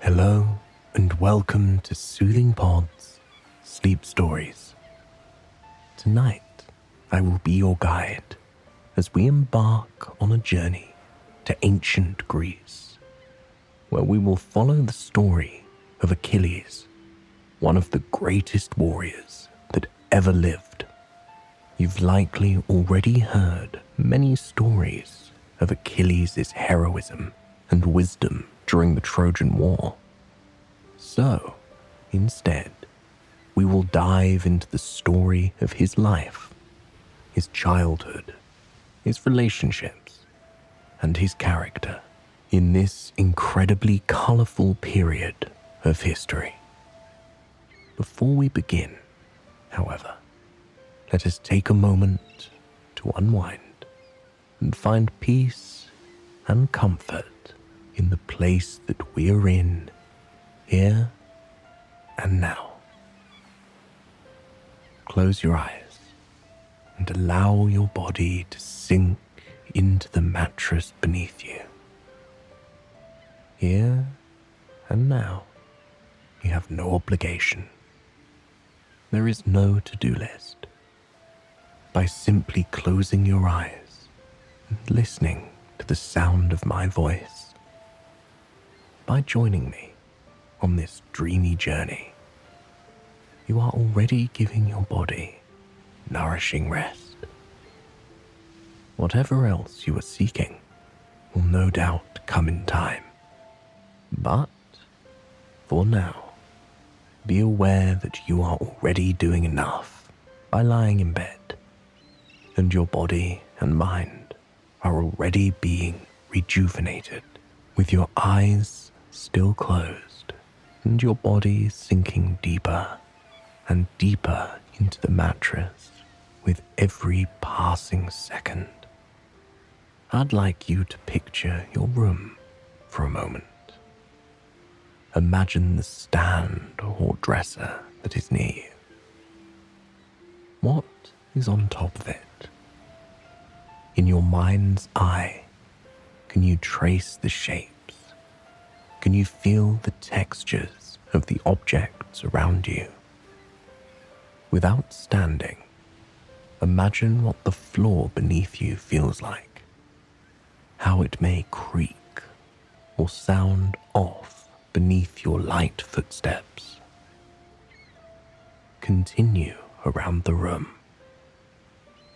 Hello and welcome to Soothing Pod's Sleep Stories. Tonight, I will be your guide as we embark on a journey to ancient Greece, where we will follow the story of Achilles, one of the greatest warriors that ever lived. You've likely already heard many stories of Achilles' heroism and wisdom during the Trojan War. So, instead, we will dive into the story of his life, his childhood, his relationships, and his character in this incredibly colorful period of history. Before we begin, however, let us take a moment to unwind and find peace and comfort in the place that we are in, here and now. Close your eyes and allow your body to sink into the mattress beneath you. Here and now, you have no obligation. There is no to-do list. By simply closing your eyes and listening to the sound of my voice, by joining me on this dreamy journey, you are already giving your body nourishing rest. Whatever else you are seeking will no doubt come in time. But for now, be aware that you are already doing enough by lying in bed, and your body and mind are already being rejuvenated with your eyes still closed and your body sinking deeper and deeper into the mattress with every passing second. I'd like you to picture your room for a moment. Imagine the stand or dresser that is near you. What is on top of it? In your mind's eye, can you trace the shapes? Can you feel the textures of the objects around you? Without standing, imagine what the floor beneath you feels like, how it may creak or sound off beneath your light footsteps. Continue around the room,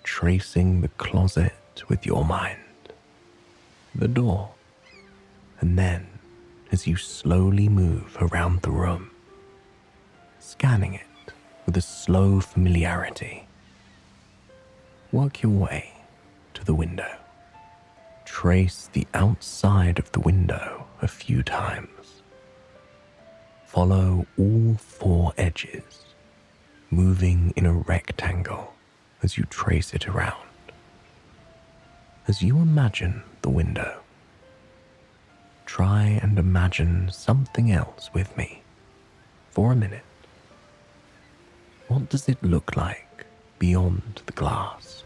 tracing the closet with your mind, the door, and then as you slowly move around the room, scanning it with a slow familiarity. Work your way to the window. Trace the outside of the window a few times. Follow all four edges, moving in a rectangle as you trace it around. As you imagine the window, try and imagine something else with me for a minute. What does it look like beyond the glass?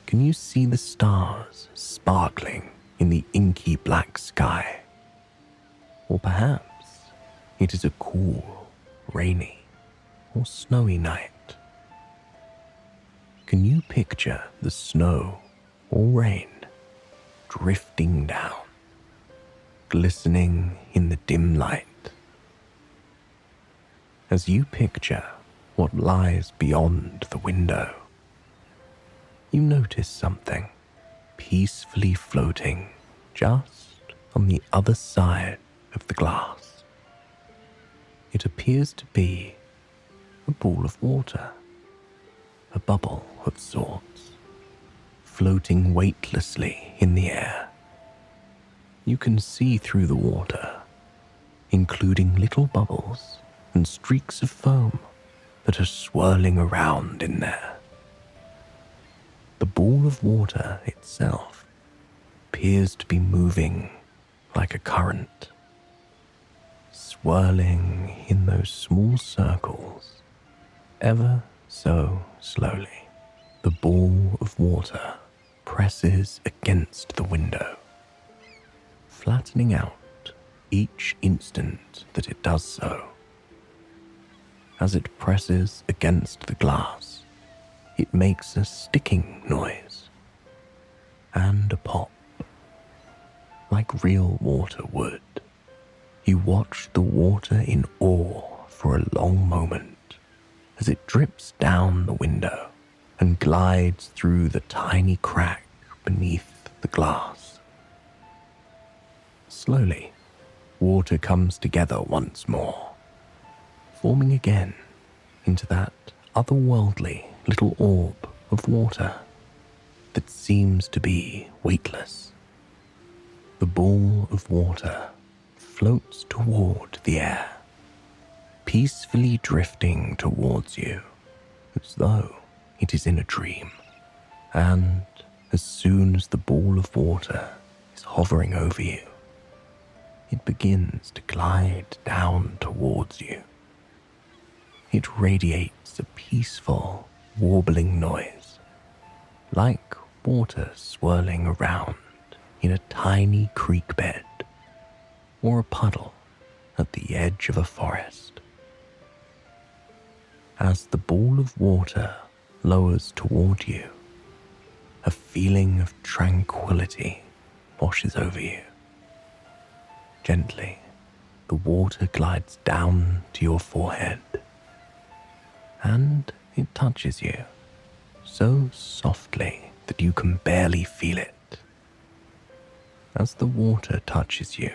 Can you see the stars sparkling in the inky black sky? Or perhaps it is a cool, rainy, or snowy night. Can you picture the snow or rain drifting down, glistening in the dim light? As you picture what lies beyond the window, you notice something peacefully floating just on the other side of the glass. It appears to be a pool of water, a bubble of sorts, floating weightlessly in the air. You can see through the water, including little bubbles and streaks of foam that are swirling around in there. The ball of water itself appears to be moving like a current, swirling in those small circles, ever so slowly. The ball of water presses against the window, flattening out each instant that it does so. As it presses against the glass, it makes a sticking noise and a pop, like real water would. You watch the water in awe for a long moment as it drips down the window and glides through the tiny crack beneath the glass. Slowly, water comes together once more, forming again into that otherworldly little orb of water that seems to be weightless. The ball of water floats toward the air, peacefully drifting towards you as though it is in a dream. And as soon as the ball of water is hovering over you, it begins to glide down towards you. It radiates a peaceful, warbling noise, like water swirling around in a tiny creek bed or a puddle at the edge of a forest. As the ball of water lowers toward you, a feeling of tranquility washes over you. Gently, the water glides down to your forehead, and it touches you so softly that you can barely feel it. As the water touches you,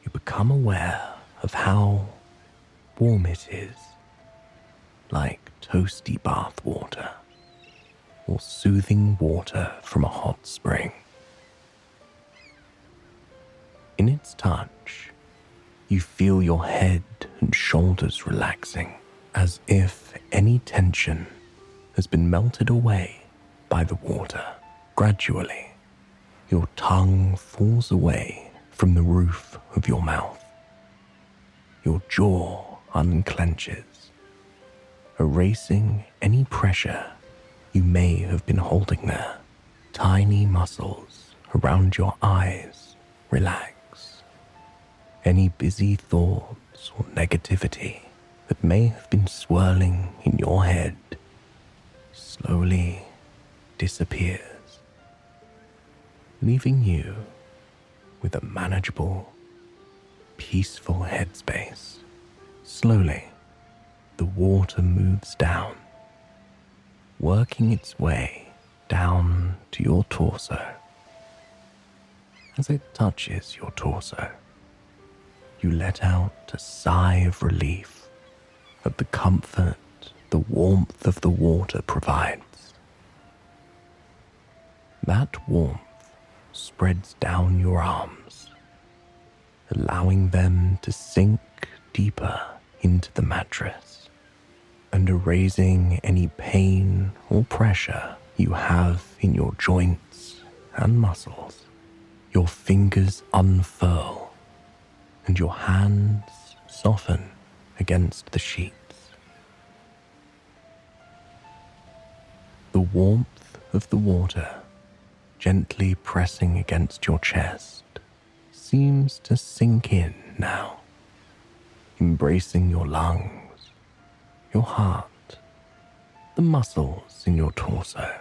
you become aware of how warm it is, like toasty bath water or soothing water from a hot spring. In its touch, you feel your head and shoulders relaxing, as if any tension has been melted away by the water. Gradually, your tongue falls away from the roof of your mouth. Your jaw unclenches, erasing any pressure you may have been holding there. Tiny muscles around your eyes relax. Any busy thoughts or negativity that may have been swirling in your head slowly disappears, leaving you with a manageable, peaceful headspace. Slowly, the water moves down, working its way down to your torso. As it touches your torso, you let out a sigh of relief at the comfort the warmth of the water provides. That warmth spreads down your arms, allowing them to sink deeper into the mattress and erasing any pain or pressure you have in your joints and muscles. Your fingers unfurl and your hands soften against the sheets. The warmth of the water gently pressing against your chest seems to sink in now, embracing your lungs, your heart, the muscles in your torso.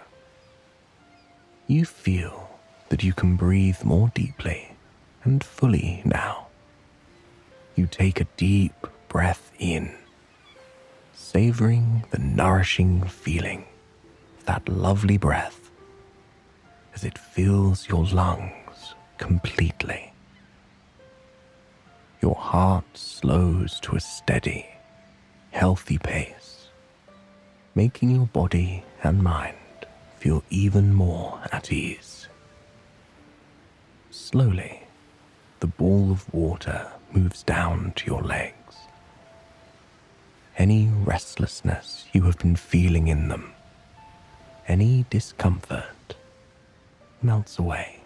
You feel that you can breathe more deeply and fully now. You take a deep breath in, savoring the nourishing feeling of that lovely breath as it fills your lungs completely. Your heart slows to a steady, healthy pace, making your body and mind feel even more at ease. Slowly, the ball of water moves down to your legs. Any restlessness you have been feeling in them, any discomfort, melts away,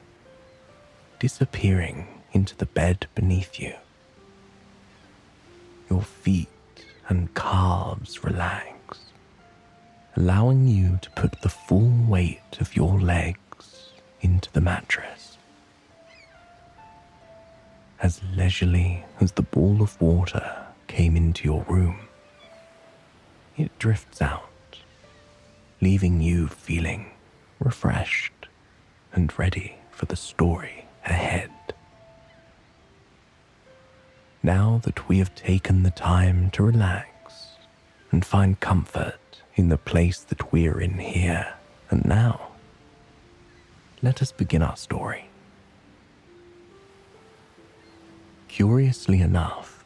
disappearing into the bed beneath you. Your feet and calves relax, allowing you to put the full weight of your legs into the mattress. as leisurely as the ball of water came into your room. It drifts out, leaving you feeling refreshed and ready for the story ahead. Now that we have taken the time to relax and find comfort in the place that we're in here and now, let us begin our story. Curiously enough,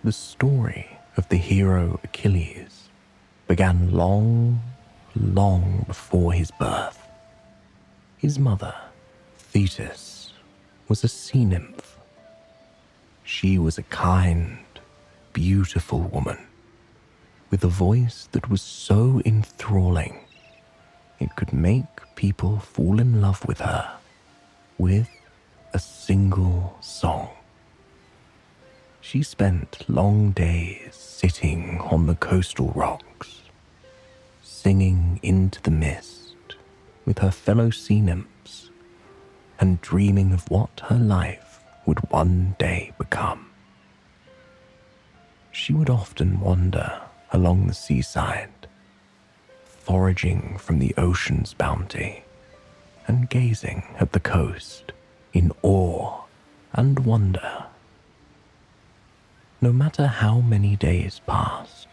the story of the hero Achilles began long before his birth. His mother, Thetis, was a sea nymph. She was a kind, beautiful woman with a voice that was so enthralling it could make people fall in love with her with a single song. She spent long days sitting on the coastal rocks, singing into the mist with her fellow sea nymphs and dreaming of what her life would one day become. She would often wander along the seaside, foraging from the ocean's bounty and gazing at the coast in awe and wonder. No matter how many days passed,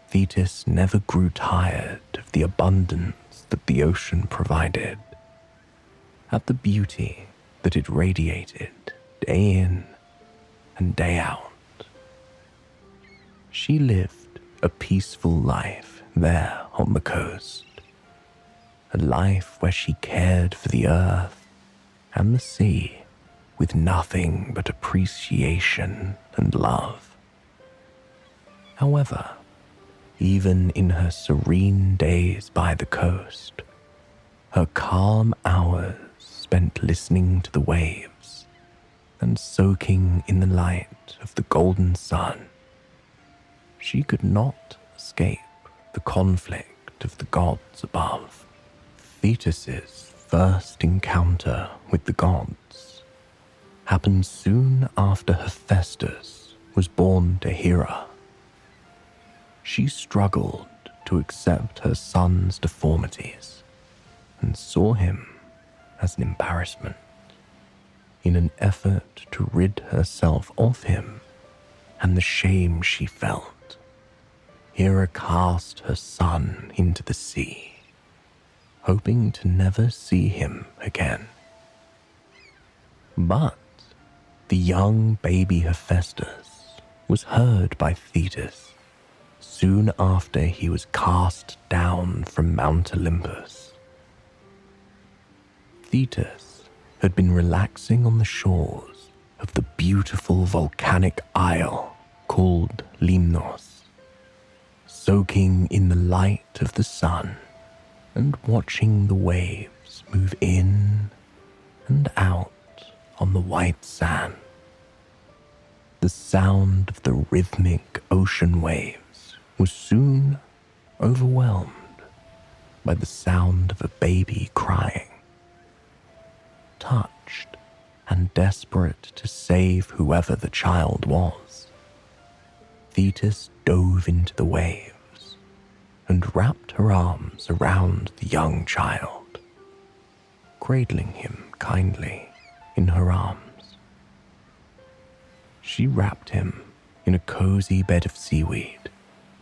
Thetis never grew tired of the abundance that the ocean provided, at the beauty that it radiated day in and day out. She lived a peaceful life there on the coast, a life where she cared for the earth and the sea with nothing but appreciation and love. However, even in her serene days by the coast, her calm hours spent listening to the waves and soaking in the light of the golden sun, she could not escape the conflict of the gods above. Thetis's first encounter with the gods happened soon after Hephaestus was born to Hera. She struggled to accept her son's deformities and saw him as an embarrassment. In an effort to rid herself of him and the shame she felt, Hera cast her son into the sea, hoping to never see him again. But the young baby Hephaestus was heard by Thetis soon after he was cast down from Mount Olympus. Thetis had been relaxing on the shores of the beautiful volcanic isle called Lemnos, soaking in the light of the sun and watching the waves move in and out on the white sand. The sound of the rhythmic ocean waves was soon overwhelmed by the sound of a baby crying. Touched and desperate to save whoever the child was, Thetis dove into the waves and wrapped her arms around the young child, cradling him kindly in her arms. She wrapped him in a cozy bed of seaweed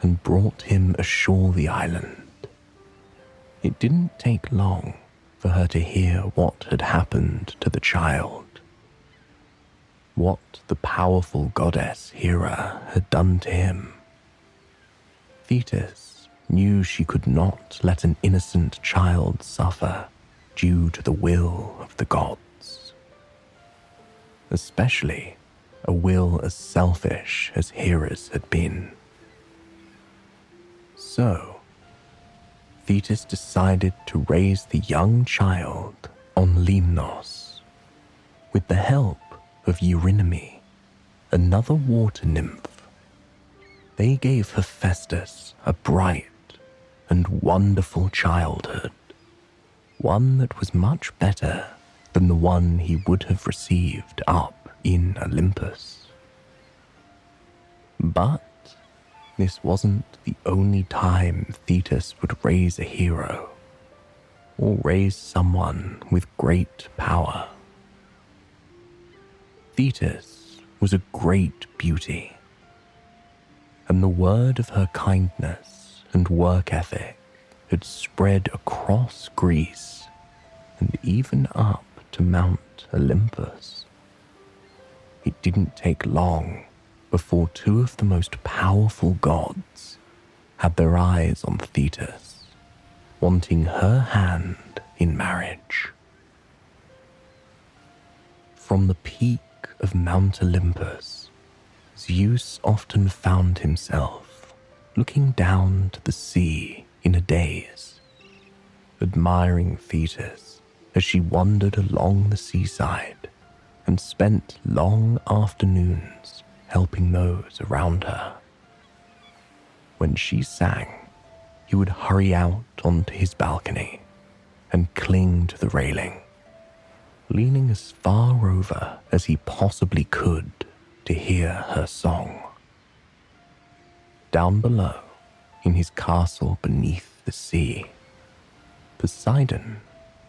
and brought him ashore the island. It didn't take long for her to hear what had happened to the child, what the powerful goddess Hera had done to him. Thetis knew she could not let an innocent child suffer due to the will of the gods, especially a will as selfish as Hera's had been. So, Thetis decided to raise the young child on Lemnos with the help of Eurynome, another water nymph. They gave Hephaestus a bright and wonderful childhood, one that was much better than the one he would have received up in Olympus. But this wasn't the only time Thetis would raise a hero, or raise someone with great power. Thetis was a great beauty, and the word of her kindness and work ethic had spread across Greece and even up to Mount Olympus. It didn't take long before two of the most powerful gods had their eyes on Thetis, wanting her hand in marriage. From the peak of Mount Olympus, Zeus often found himself looking down to the sea in a daze, admiring Thetis as she wandered along the seaside and spent long afternoons helping those around her. When she sang, he would hurry out onto his balcony and cling to the railing, leaning as far over as he possibly could to hear her song. Down below, in his castle beneath the sea, Poseidon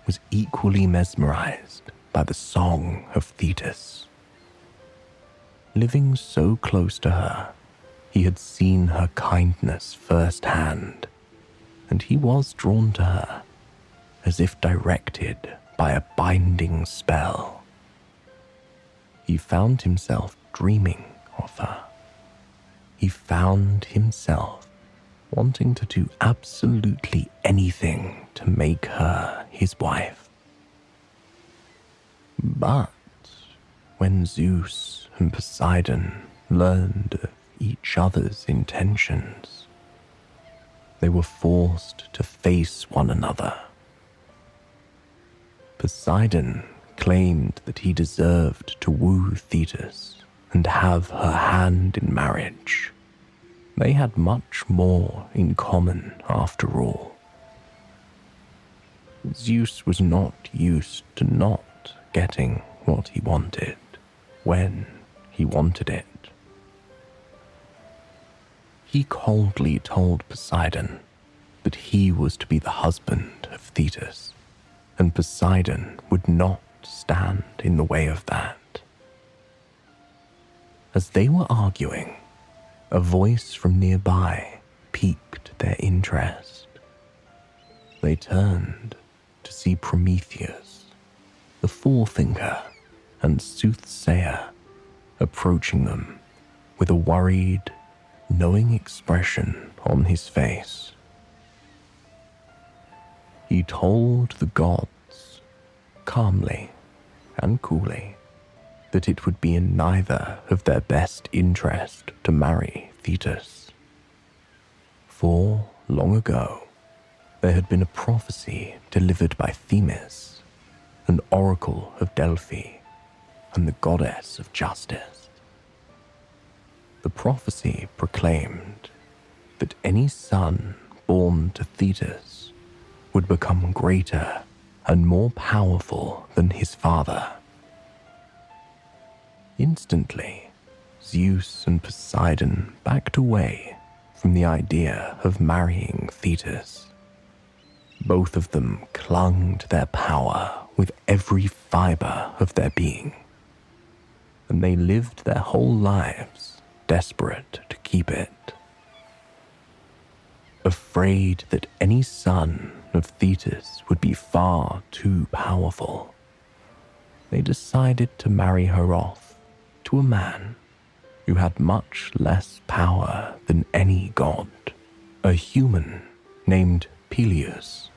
was equally mesmerized by the song of Thetis. Living so close to her, he had seen her kindness firsthand, and he was drawn to her as if directed by a binding spell. He found himself dreaming of her. He found himself wanting to do absolutely anything to make her his wife. But when Zeus and Poseidon learned of each other's intentions, they were forced to face one another. Poseidon claimed that he deserved to woo Thetis and have her hand in marriage. They had much more in common after all. Zeus was not used to not getting what he wanted when he wanted it. He coldly told Poseidon that he was to be the husband of Thetis, and Poseidon would not stand in the way of that. As they were arguing, a voice from nearby piqued their interest. They turned to see Prometheus, the forethinker and soothsayer, approaching them with a worried, knowing expression on his face. He told the gods, calmly and coolly, that it would be in neither of their best interest to marry Thetis. For, long ago, there had been a prophecy delivered by Themis, an oracle of Delphi and the goddess of justice. The prophecy proclaimed that any son born to Thetis would become greater and more powerful than his father. Instantly, Zeus and Poseidon backed away from the idea of marrying Thetis. Both of them clung to their power with every fiber of their being, and they lived their whole lives desperate to keep it. Afraid that any son of Thetis would be far too powerful, they decided to marry her off to a man who had much less power than any god, a human named Peleus.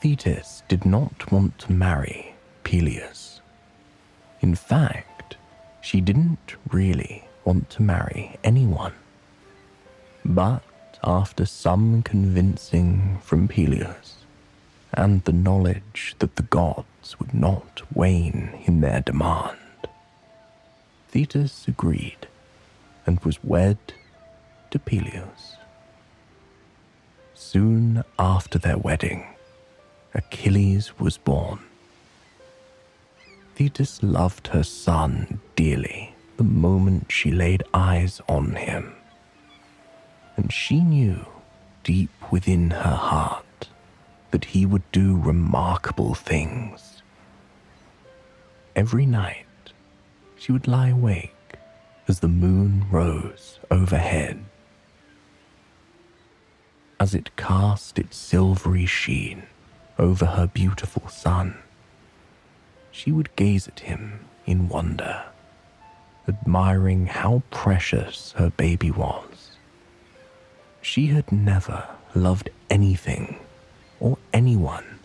Thetis did not want to marry Peleus. In fact, she didn't really want to marry anyone. But after some convincing from Peleus, and the knowledge that the gods would not wane in their demand, Thetis agreed and was wed to Peleus. Soon after their wedding, Achilles was born. Thetis loved her son dearly the moment she laid eyes on him, and she knew deep within her heart that he would do remarkable things. Every night, she would lie awake as the moon rose overhead. As it cast its silvery sheen over her beautiful son, she would gaze at him in wonder, admiring how precious her baby was. She had never loved anything or anyone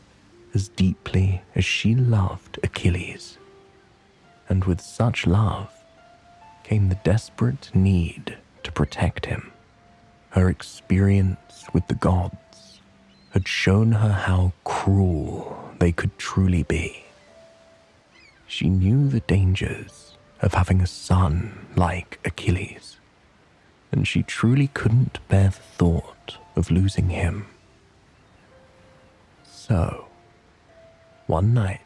as deeply as she loved Achilles, and with such love came the desperate need to protect him. Her experience with the gods had shown her how cruel they could truly be. She knew the dangers of having a son like Achilles, and she truly couldn't bear the thought of losing him. So, one night,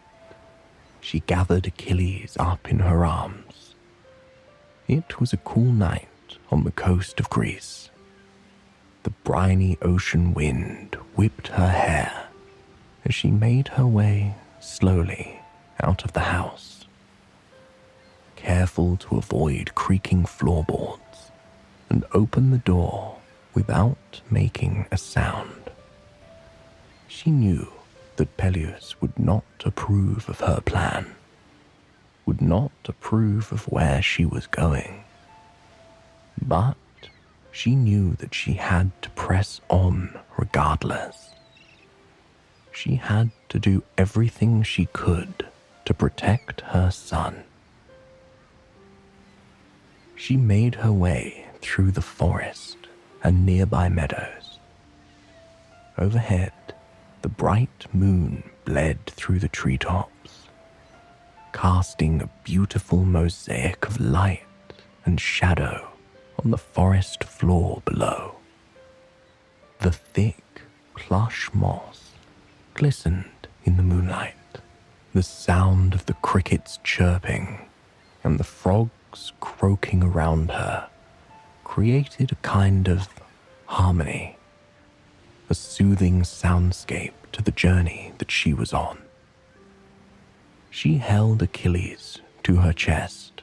she gathered Achilles up in her arms. It was a cool night on the coast of Greece. The briny ocean wind whipped her hair as she made her way slowly out of the house, careful to avoid creaking floorboards and open the door without making a sound. She knew that Peleus would not approve of her plan, would not approve of where she was going, but she knew that she had to press on regardless. She had to do everything she could to protect her son. She made her way through the forest and nearby meadows. Overhead, the bright moon bled through the treetops, casting a beautiful mosaic of light and shadow on the forest floor below. The thick, plush moss glistened in the moonlight. The sound of the crickets chirping and the frogs croaking around her created a kind of harmony, a soothing soundscape to the journey that she was on. She held Achilles to her chest,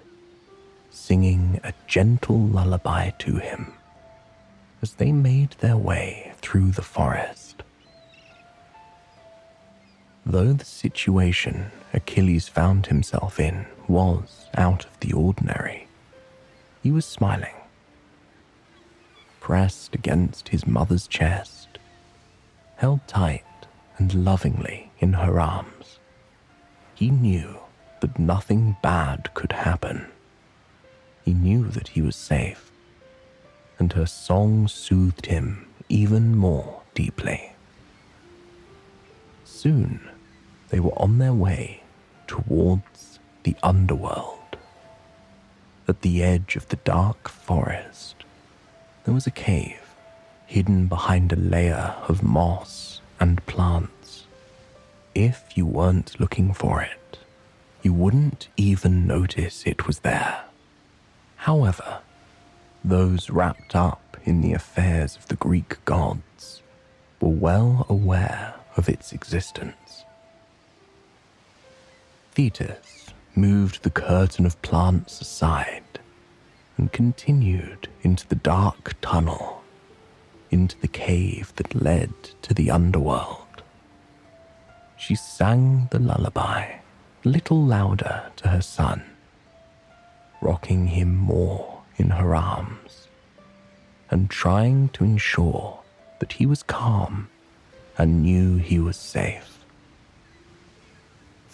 singing a gentle lullaby to him as they made their way through the forest. Though the situation Achilles found himself in was out of the ordinary, he was smiling. Pressed against his mother's chest, held tight and lovingly in her arms, he knew that nothing bad could happen. He knew that he was safe, and her song soothed him even more deeply. Soon, they were on their way towards the underworld. At the edge of the dark forest, there was a cave hidden behind a layer of moss and plants. If you weren't looking for it, you wouldn't even notice it was there. However, those wrapped up in the affairs of the Greek gods were well aware of its existence. Thetis moved the curtain of plants aside and continued into the dark tunnel, into the cave that led to the underworld. She sang the lullaby a little louder to her son, rocking him more in her arms and trying to ensure that he was calm and knew he was safe.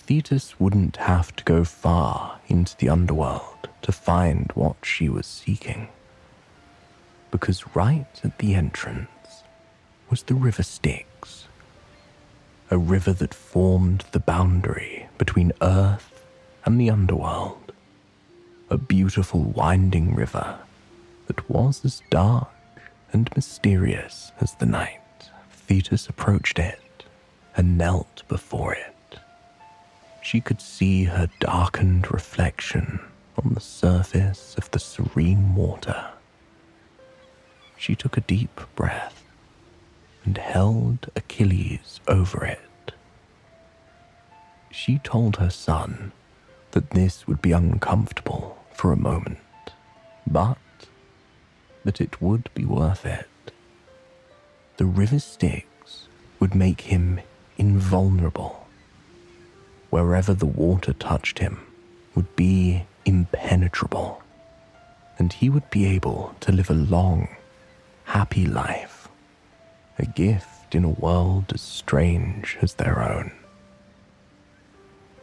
Thetis wouldn't have to go far into the underworld to find what she was seeking, because right at the entrance was the river Styx, a river that formed the boundary between Earth and the underworld, a beautiful winding river that was as dark and mysterious as the night. Thetis approached it and knelt before it. she could see her darkened reflection on the surface of the serene water. She took a deep breath and held Achilles over it. She told her son that this would be uncomfortable for a moment, but that it would be worth it. The river Styx would make him invulnerable. Wherever the water touched him would be impenetrable, and he would be able to live a long, happy life, a gift in a world as strange as their own.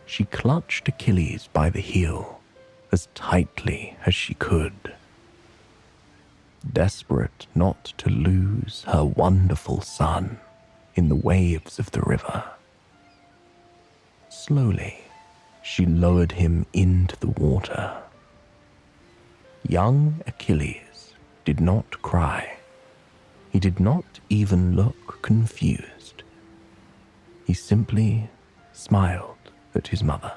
She clutched Achilles by the heel as tightly as she could, desperate not to lose her wonderful son in the waves of the river. Slowly, she lowered him into the water. Young Achilles did not cry. He did not even look confused. He simply smiled at his mother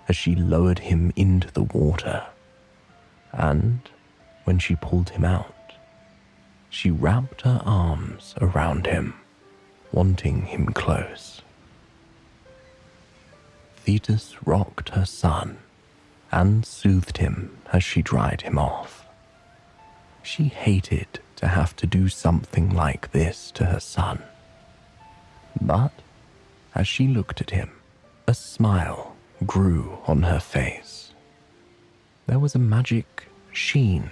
as she lowered him into the water, and when she pulled him out, she wrapped her arms around him, wanting him close. Thetis rocked her son and soothed him as she dried him off. She hated to have to do something like this to her son, but as she looked at him, a smile grew on her face. There was a magic sheen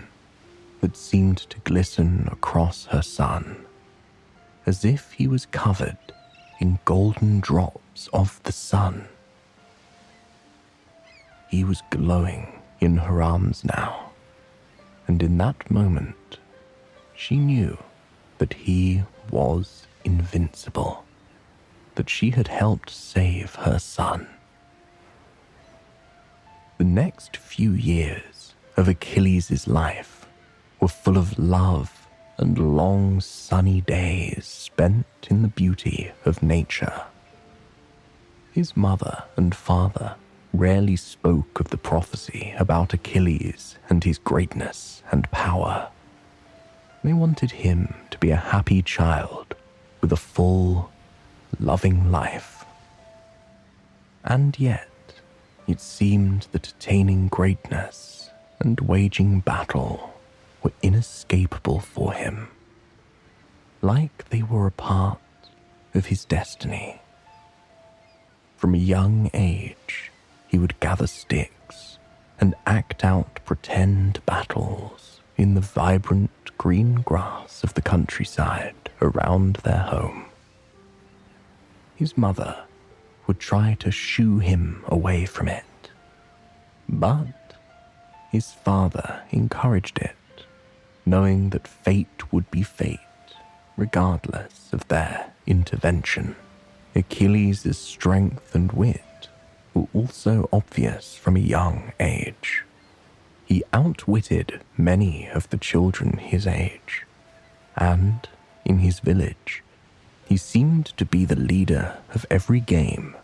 that seemed to glisten across her son, as if he was covered in golden drops of the sun. He was glowing in her arms now, and in that moment, she knew that he was invincible, that she had helped save her son. The next few years of Achilles' life were full of love and long sunny days spent in the beauty of nature. His mother and father rarely spoke of the prophecy about Achilles and his greatness and power. They wanted him to be a happy child with a full, loving life. And yet, it seemed that attaining greatness and waging battle were inescapable for him, like they were a part of his destiny. From a young age, he would gather sticks and act out pretend battles in the vibrant green grass of the countryside around their home. His mother would try to shoo him away from it, but his father encouraged it, knowing that fate would be fate, regardless of their intervention. Achilles' strength and wit were also obvious from a young age. He outwitted many of the children his age, and in his village, he seemed to be the leader of every game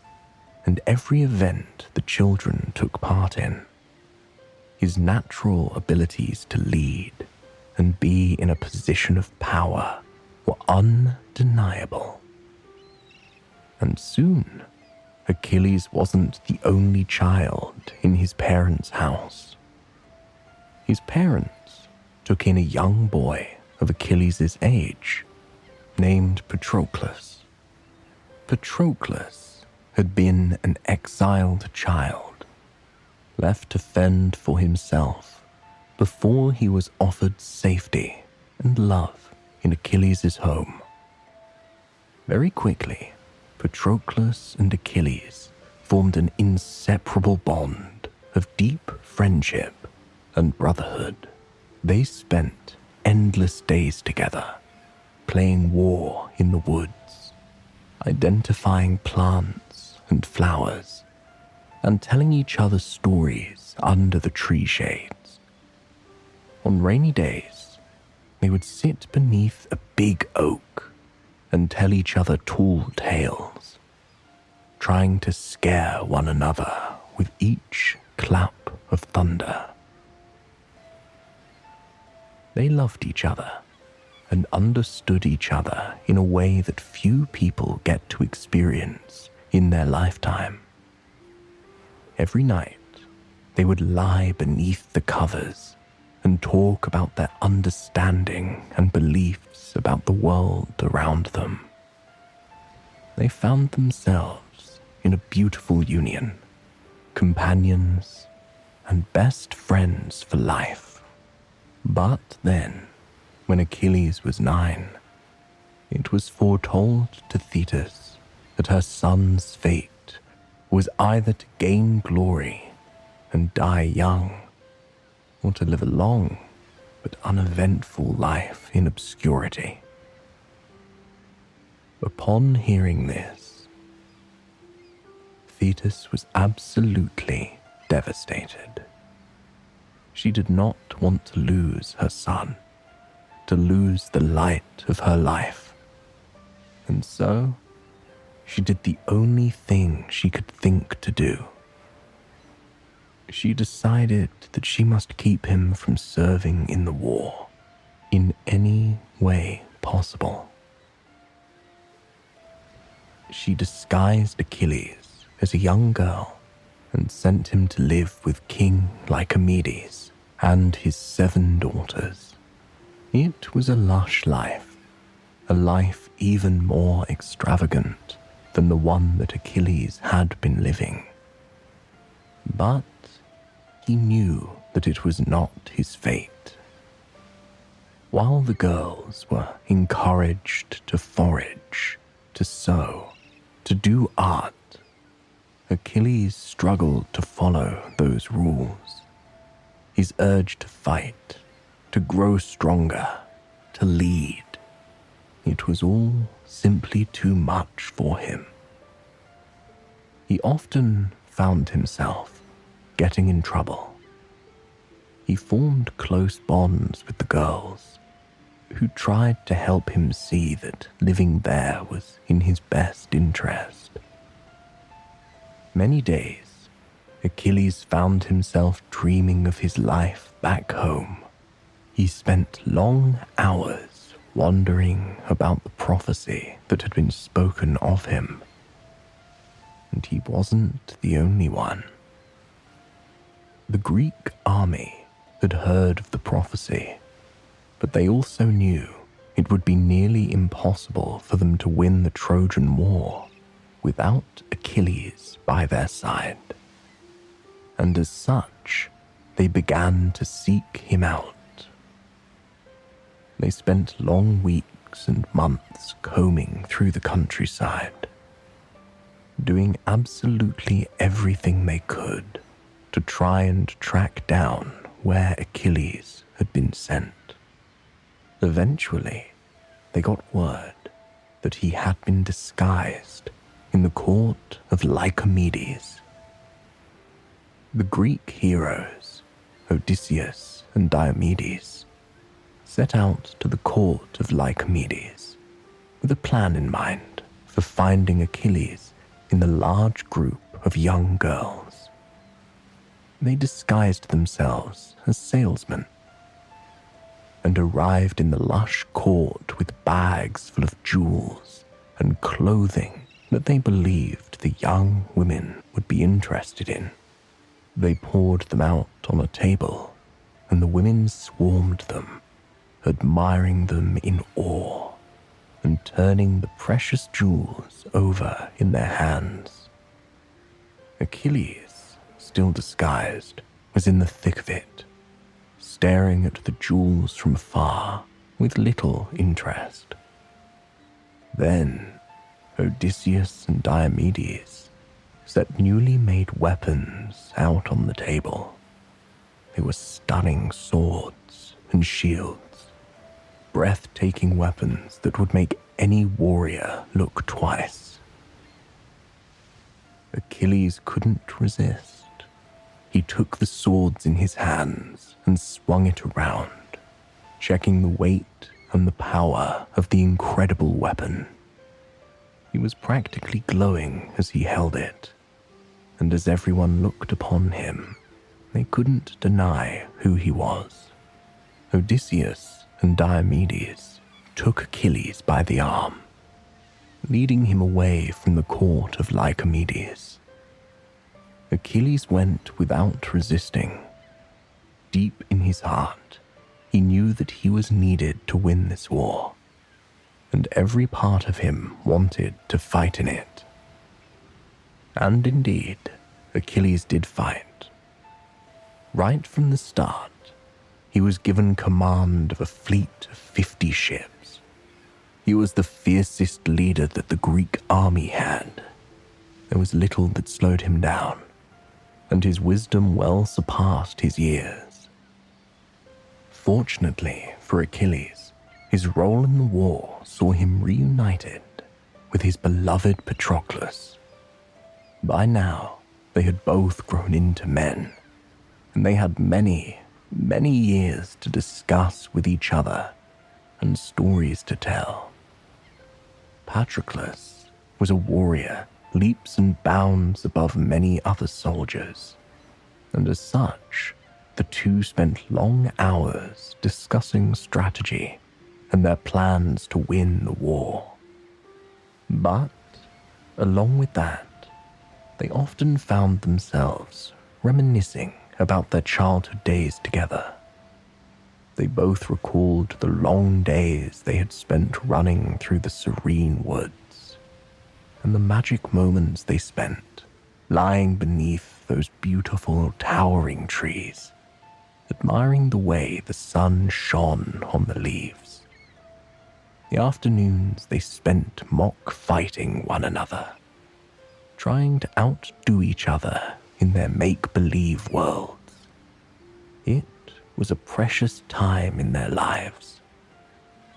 and every event the children took part in. His natural abilities to lead and be in a position of power were undeniable. And soon, Achilles wasn't the only child in his parents' house. His parents took in a young boy of Achilles' age, named Patroclus. Patroclus had been an exiled child, left to fend for himself before he was offered safety and love in Achilles' home. Very quickly, Patroclus and Achilles formed an inseparable bond of deep friendship and brotherhood. They spent endless days together, playing war in the woods, identifying plants and flowers, and telling each other stories under the tree shades. On rainy days, they would sit beneath a big oak and tell each other tall tales, trying to scare one another with each clap of thunder. They loved each other and understood each other in a way that few people get to experience in their lifetime. Every night, they would lie beneath the covers and talk about their understanding and beliefs about the world around them. They found themselves in a beautiful union, companions and best friends for life. But then, when Achilles was 9, it was foretold to Thetis that her son's fate was either to gain glory and die young, or to live a long but uneventful life in obscurity. Upon hearing this, Thetis was absolutely devastated. She did not want to lose her son, to lose the light of her life. And so, she did the only thing she could think to do. She decided that she must keep him from serving in the war in any way possible. She disguised Achilles as a young girl and sent him to live with King Lycomedes and his 7 daughters. It was a lush life, a life even more extravagant than the one that Achilles had been living. But he knew that it was not his fate. While the girls were encouraged to forage, to sew, to do art, Achilles struggled to follow those rules. His urge to fight, to grow stronger, to lead, it was all simply too much for him. He often found himself getting in trouble. He formed close bonds with the girls, who tried to help him see that living there was in his best interest. Many days, Achilles found himself dreaming of his life back home. He spent long hours wondering about the prophecy that had been spoken of him. And he wasn't the only one. The Greek army had heard of the prophecy, but they also knew it would be nearly impossible for them to win the Trojan War without Achilles by their side. And as such, they began to seek him out. They spent long weeks and months combing through the countryside, doing absolutely everything they could to try and track down where Achilles had been sent. Eventually, they got word that he had been disguised in the court of Lycomedes. The Greek heroes, Odysseus and Diomedes, set out to the court of Lycomedes with a plan in mind for finding Achilles in the large group of young girls. They disguised themselves as salesmen and arrived in the lush court with bags full of jewels and clothing that they believed the young women would be interested in. They poured them out on a table, and the women swarmed them, admiring them in awe and turning the precious jewels over in their hands. Achilles, still disguised, was in the thick of it, staring at the jewels from afar with little interest. Then Odysseus and Diomedes set newly made weapons out on the table. They were stunning swords and shields, breathtaking weapons that would make any warrior look twice. Achilles couldn't resist. He took the swords in his hands and swung it around, checking the weight and the power of the incredible weapon. He was practically glowing as he held it, and as everyone looked upon him, they couldn't deny who he was. Odysseus and Diomedes took Achilles by the arm, leading him away from the court of Lycomedes. Achilles went without resisting. Deep in his heart, he knew that he was needed to win this war, and every part of him wanted to fight in it. And indeed, Achilles did fight. Right from the start, he was given command of a fleet of 50 ships. He was the fiercest leader that the Greek army had. There was little that slowed him down, and his wisdom well surpassed his years. Fortunately for Achilles, his role in the war saw him reunited with his beloved Patroclus. By now, they had both grown into men, and they had many, many years to discuss with each other and stories to tell. Patroclus was a warrior, leaps and bounds above many other soldiers, and as such, the two spent long hours discussing strategy and their plans to win the war. But, along with that, they often found themselves reminiscing about their childhood days together. They both recalled the long days they had spent running through the serene woods, and the magic moments they spent lying beneath those beautiful towering trees, admiring the way the sun shone on the leaves. The afternoons they spent mock fighting one another, trying to outdo each other in their make-believe worlds. It was a precious time in their lives,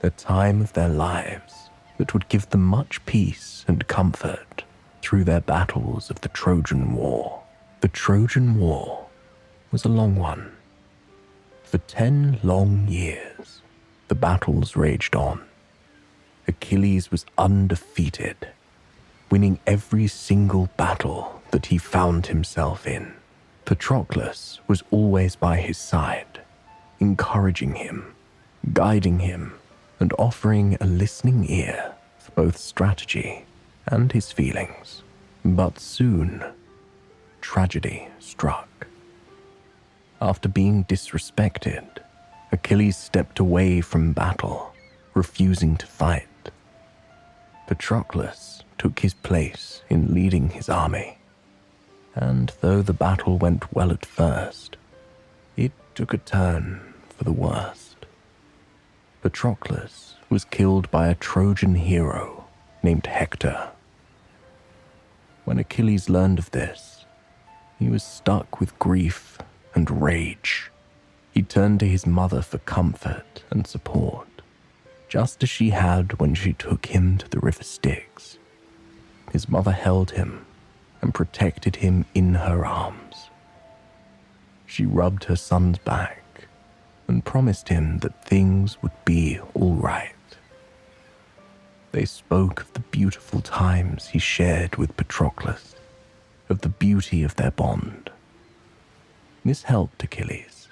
the time of their lives that would give them much peace and comfort through their battles of the Trojan War. The Trojan War was a long one. For 10 long years, the battles raged on. Achilles was undefeated, winning every single battle that he found himself in. Patroclus was always by his side, encouraging him, guiding him, and offering a listening ear for both strategy and his feelings. But soon, tragedy struck. After being disrespected, Achilles stepped away from battle, refusing to fight. Patroclus took his place in leading his army, and though the battle went well at first, it took a turn for the worst. Patroclus was killed by a Trojan hero named Hector. When Achilles learned of this, he was stuck with grief and rage. He turned to his mother for comfort and support, just as she had when she took him to the river Styx. His mother held him and protected him in her arms. She rubbed her son's back and promised him that things would be all right. They spoke of the beautiful times he shared with Patroclus, of the beauty of their bond. This helped Achilles,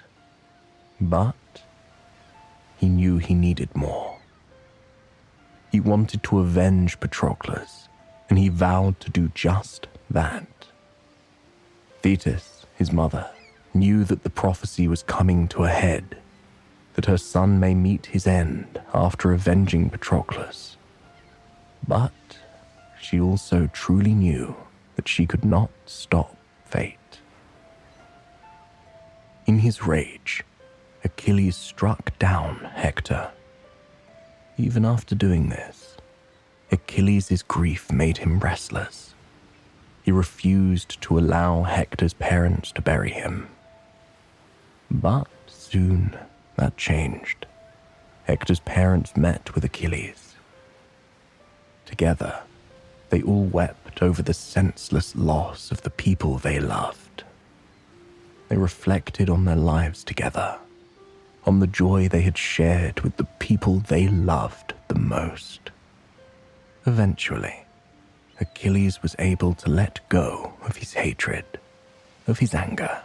but he knew he needed more. He wanted to avenge Patroclus, and he vowed to do just that. Thetis, his mother, knew that the prophecy was coming to a head, that her son may meet his end after avenging Patroclus. But she also truly knew that she could not stop fate. In his rage, Achilles struck down Hector. Even after doing this, Achilles' grief made him restless. He refused to allow Hector's parents to bury him. But soon that changed. Hector's parents met with Achilles. Together, they all wept over the senseless loss of the people they loved. They reflected on their lives together, on the joy they had shared with the people they loved the most. Eventually, Achilles was able to let go of his hatred, of his anger,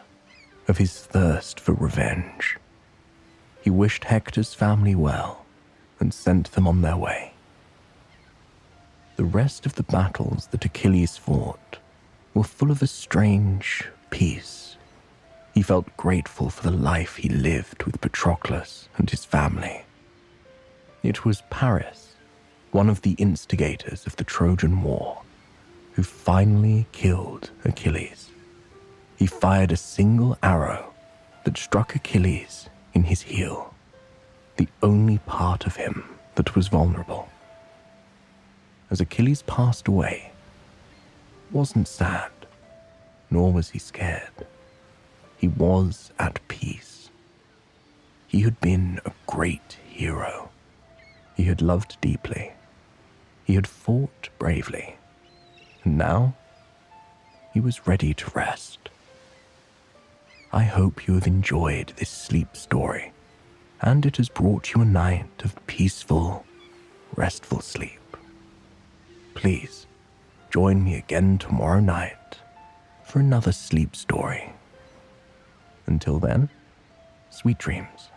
of his thirst for revenge. He wished Hector's family well and sent them on their way. The rest of the battles that Achilles fought were full of a strange peace. He felt grateful for the life he lived with Patroclus and his family. It was Paris, one of the instigators of the Trojan War, who finally killed Achilles. He fired a single arrow that struck Achilles in his heel, the only part of him that was vulnerable. As Achilles passed away, he wasn't sad, nor was he scared. He was at peace. He had been a great hero. He had loved deeply. He had fought bravely. And now, he was ready to rest. I hope you have enjoyed this sleep story, and it has brought you a night of peaceful, restful sleep. Please, join me again tomorrow night for another sleep story. Until then, sweet dreams.